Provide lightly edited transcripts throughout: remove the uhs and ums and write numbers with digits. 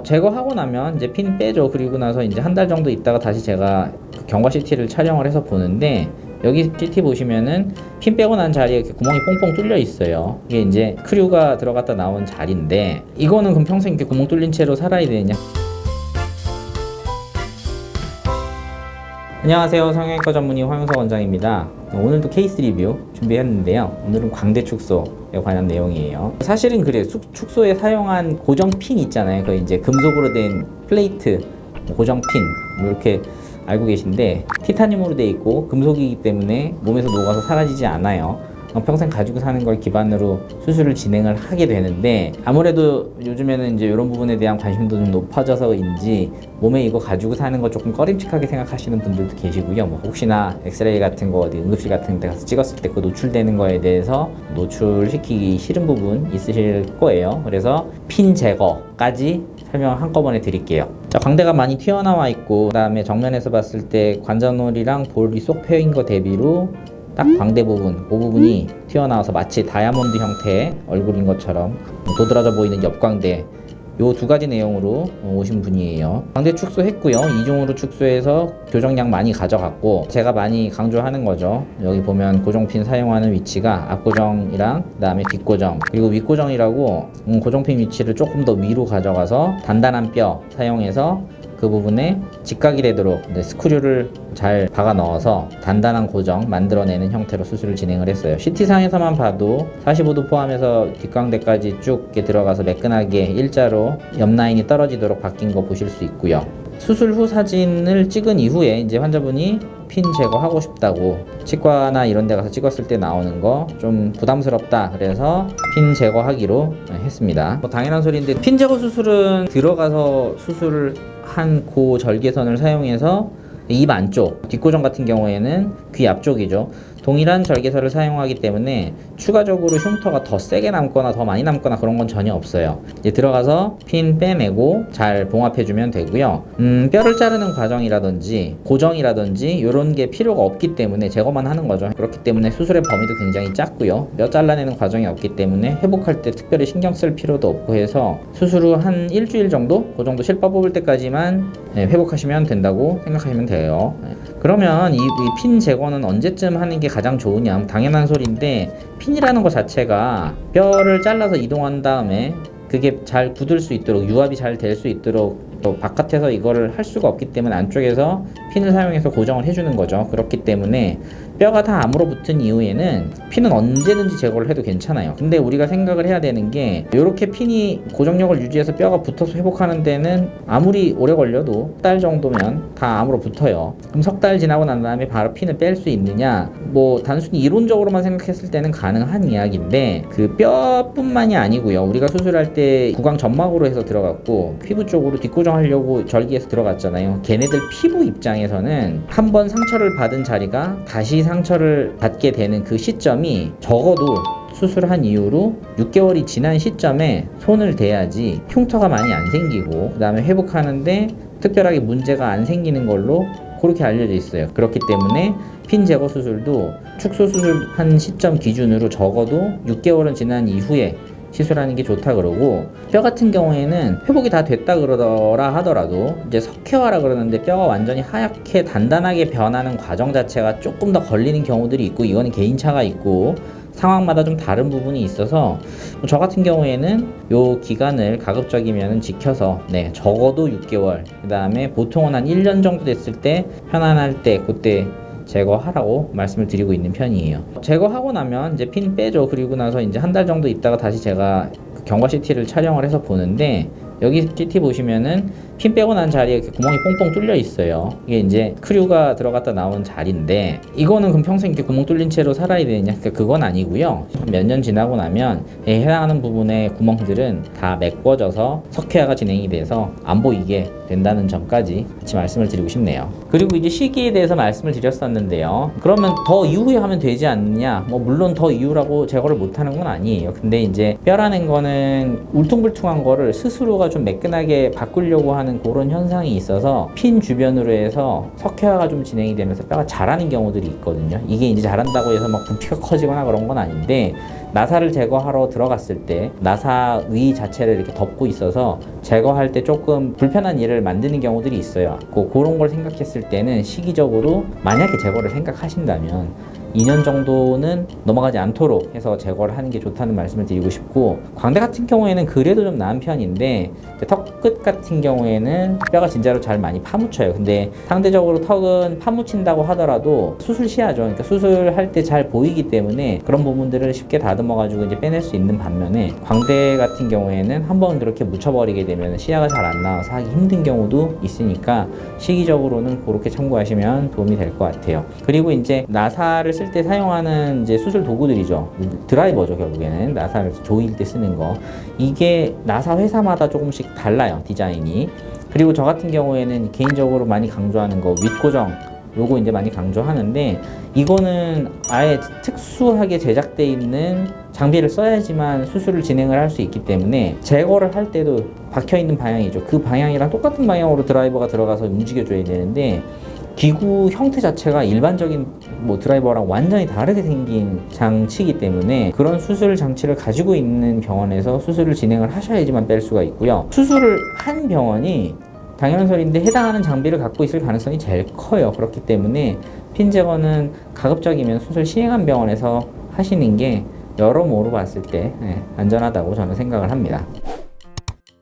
제거하고 나면 이제 핀 빼죠. 그리고 나서 이제 한 달 정도 있다가 다시 제가 경과 CT를 촬영을 해서 보는데, 여기 CT 보시면은 핀 빼고 난 자리에 이렇게 구멍이 뽕뽕 뚫려 있어요. 이게 이제 크류가 들어갔다 나온 자리인데, 이거는 그럼 평생 이렇게 구멍 뚫린 채로 살아야 되느냐? 안녕하세요, 성형외과 전문의 황윤석 원장입니다. 오늘도 케이스 리뷰 준비했는데요. 오늘은 광대 축소에 관한 내용이에요. 사실은 그래요. 축소에 사용한 고정 핀 있잖아요. 그 이제 금속으로 된 플레이트, 고정 핀 이렇게 알고 계신데, 티타늄으로 돼 있고 금속이기 때문에 몸에서 녹아서 사라지지 않아요. 평생 가지고 사는 걸 기반으로 수술을 진행을 하게 되는데, 아무래도 요즘에는 이제 이런 부분에 대한 관심도 좀 높아져서인지 몸에 이거 가지고 사는 거 조금 꺼림칙하게 생각하시는 분들도 계시고요. 뭐 혹시나 엑스레이 같은 거 어디 응급실 같은 데 가서 찍었을 때 그 노출되는 거에 대해서 노출시키기 싫은 부분 있으실 거예요. 그래서 핀 제거까지 설명 한꺼번에 드릴게요. 자, 광대가 많이 튀어나와 있고, 그 다음에 정면에서 봤을 때 관자놀이랑 볼이 쏙 패인 거 대비로 딱 광대 부분, 그 부분이 튀어나와서 마치 다이아몬드 형태의 얼굴인 것처럼 도드라져 보이는 옆광대, 요 두 가지 내용으로 오신 분이에요. 광대 축소했고요. 이중으로 축소해서 교정량 많이 가져갔고, 제가 많이 강조하는 거죠. 여기 보면 고정핀 사용하는 위치가 앞고정이랑 그 다음에 뒷고정, 그리고 윗고정이라고 고정핀 위치를 조금 더 위로 가져가서 단단한 뼈 사용해서 그 부분에 직각이 되도록 스크류를 잘 박아 넣어서 단단한 고정 만들어내는 형태로 수술을 진행을 했어요. CT상에서만 봐도 45도 포함해서 뒷광대까지 쭉 이렇게 들어가서 매끈하게 일자로 옆 라인이 떨어지도록 바뀐 거 보실 수 있고요. 수술 후 사진을 찍은 이후에 이제 환자분이 핀 제거하고 싶다고, 치과나 이런 데 가서 찍었을 때 나오는 거 좀 부담스럽다 그래서 핀 제거하기로 했습니다. 뭐 당연한 소리인데, 핀 제거 수술은 들어가서 수술을 한 고 절개선을 사용해서 입 안쪽, 뒷고정 같은 경우에는 귀 앞쪽이죠. 동일한 절개선을 사용하기 때문에 추가적으로 흉터가 더 세게 남거나 더 많이 남거나 그런 건 전혀 없어요. 이제 들어가서 핀 빼내고 잘 봉합해주면 되고요. 뼈를 자르는 과정이라든지 고정이라든지 이런 게 필요가 없기 때문에 제거만 하는 거죠. 그렇기 때문에 수술의 범위도 굉장히 작고요. 뼈 잘라내는 과정이 없기 때문에 회복할 때 특별히 신경 쓸 필요도 없고 해서 수술 후 한 일주일 정도? 그 정도 실밥 뽑을 때까지만 회복하시면 된다고 생각하시면 돼요. 그러면 이 핀 제거는 언제쯤 하는 게 가장 좋으냐? 당연한 소리인데, 핀이라는 것 자체가 뼈를 잘라서 이동한 다음에 그게 잘 굳을 수 있도록, 유압이 잘 될 수 있도록 또 바깥에서 이거를 할 수가 없기 때문에 안쪽에서 핀을 사용해서 고정을 해주는 거죠. 그렇기 때문에 뼈가 다 암으로 붙은 이후에는 핀은 언제든지 제거를 해도 괜찮아요. 근데 우리가 생각을 해야 되는 게, 이렇게 핀이 고정력을 유지해서 뼈가 붙어서 회복하는 데는 아무리 오래 걸려도 석 달 정도면 다 암으로 붙어요. 그럼 석 달 지나고 난 다음에 바로 핀을 뺄 수 있느냐? 뭐 단순히 이론적으로만 생각했을 때는 가능한 이야기인데, 그 뼈뿐만이 아니고요. 우리가 수술할 때 구강 점막으로 해서 들어갔고 피부 쪽으로 뒷고정하려고 절개해서 들어갔잖아요. 걔네들 피부 입장에서는 한번 상처를 받은 자리가 다시 상처를 받게 되는 그 시점이 적어도 수술한 이후로 6개월이 지난 시점에 손을 대야지 흉터가 많이 안 생기고, 그 다음에 회복하는데 특별하게 문제가 안 생기는 걸로 그렇게 알려져 있어요. 그렇기 때문에 핀 제거 수술도 축소 수술한 시점 기준으로 적어도 6개월은 지난 이후에 시술하는 게 좋다 그러고, 뼈 같은 경우에는 회복이 다 됐다 그러더라 하더라도 이제 석회화라 그러는데 뼈가 완전히 하얗게 단단하게 변하는 과정 자체가 조금 더 걸리는 경우들이 있고, 이거는 개인차가 있고 상황마다 좀 다른 부분이 있어서 저 같은 경우에는 요 기간을 가급적이면 지켜서 적어도 6개월, 그 다음에 보통은 한 1년 정도 됐을 때 편안할 때 그때 제거하라고 말씀을 드리고 있는 편이에요. 제거하고 나면 이제 핀 빼죠. 그리고 나서 이제 한 달 정도 있다가 다시 제가 경과 CT를 촬영을 해서 보는데, 여기 CT 보시면은 핀 빼고 난 자리에 이렇게 구멍이 뽕뽕 뚫려 있어요. 이게 이제 크류가 들어갔다 나온 자리인데, 이거는 그럼 평생 이렇게 구멍 뚫린 채로 살아야 되느냐? 그건 아니고요. 몇 년 지나고 나면 해당하는 부분의 구멍들은 다 메꿔져서 석회화가 진행이 돼서 안 보이게 된다는 점까지 같이 말씀을 드리고 싶네요. 그리고 이제 시기에 대해서 말씀을 드렸었는데요. 그러면 더 이후에 하면 되지 않느냐? 뭐 물론 더 이후라고 제거를 못하는 건 아니에요. 근데 이제 뼈라는 거는 울퉁불퉁한 거를 스스로가 좀 매끈하게 바꾸려고 하는 하는 그런 현상이 있어서 핀 주변으로 해서 석회화가 좀 진행이 되면서 뼈가 자라는 경우들이 있거든요. 이게 이제 자란다고 해서 막 부피가 커지거나 그런 건 아닌데, 나사를 제거하러 들어갔을 때 나사 위 자체를 이렇게 덮고 있어서 제거할 때 조금 불편한 일을 만드는 경우들이 있어요. 그런 걸 생각했을 때는 시기적으로 만약에 제거를 생각하신다면 2년 정도는 넘어가지 않도록 해서 제거를 하는 게 좋다는 말씀을 드리고 싶고, 광대 같은 경우에는 그래도 좀 나은 편인데 턱끝 같은 경우에는 뼈가 진짜로 잘 많이 파묻혀요. 근데 상대적으로 턱은 파묻힌다고 하더라도 수술 시야죠. 그러니까 수술할 때 잘 보이기 때문에 그런 부분들을 쉽게 다듬어 가지고 이제 빼낼 수 있는 반면에, 광대 같은 경우에는 한번 그렇게 묻혀버리게 되면 시야가 잘 안 나와서 하기 힘든 경우도 있으니까 시기적으로는 그렇게 참고하시면 도움이 될 것 같아요. 그리고 이제 나사를 쓸 때 사용하는 이제 수술 도구들이죠. 드라이버죠. 결국에는 나사를 조일 때 쓰는 거, 이게 나사 회사마다 조금씩 달라요, 디자인이. 그리고 저 같은 경우에는 개인적으로 많이 강조하는 거 윗고정, 요거 이제 많이 강조하는데, 이거는 아예 특수하게 제작되어 있는 장비를 써야지만 수술을 진행을 할 수 있기 때문에 제거를 할 때도 박혀 있는 방향이죠. 그 방향이랑 똑같은 방향으로 드라이버가 들어가서 움직여줘야 되는데, 기구 형태 자체가 일반적인 드라이버랑 완전히 다르게 생긴 장치이기 때문에 그런 수술 장치를 가지고 있는 병원에서 수술을 진행을 하셔야지만 뺄 수가 있고요. 수술을 한 병원이 당연한 소리인데 해당하는 장비를 갖고 있을 가능성이 제일 커요. 그렇기 때문에 핀 제거는 가급적이면 수술 시행한 병원에서 하시는 게 여러모로 봤을 때 안전하다고 저는 생각을 합니다.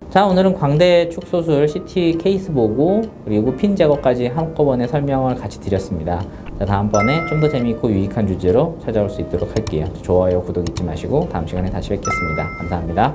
자, 오늘은 광대 축소술 CT 케이스 보고 그리고 핀 제거까지 한꺼번에 설명을 같이 드렸습니다. 자, 다음번에 좀 더 재미있고 유익한 주제로 찾아올 수 있도록 할게요. 좋아요, 구독 잊지 마시고 다음 시간에 다시 뵙겠습니다. 감사합니다.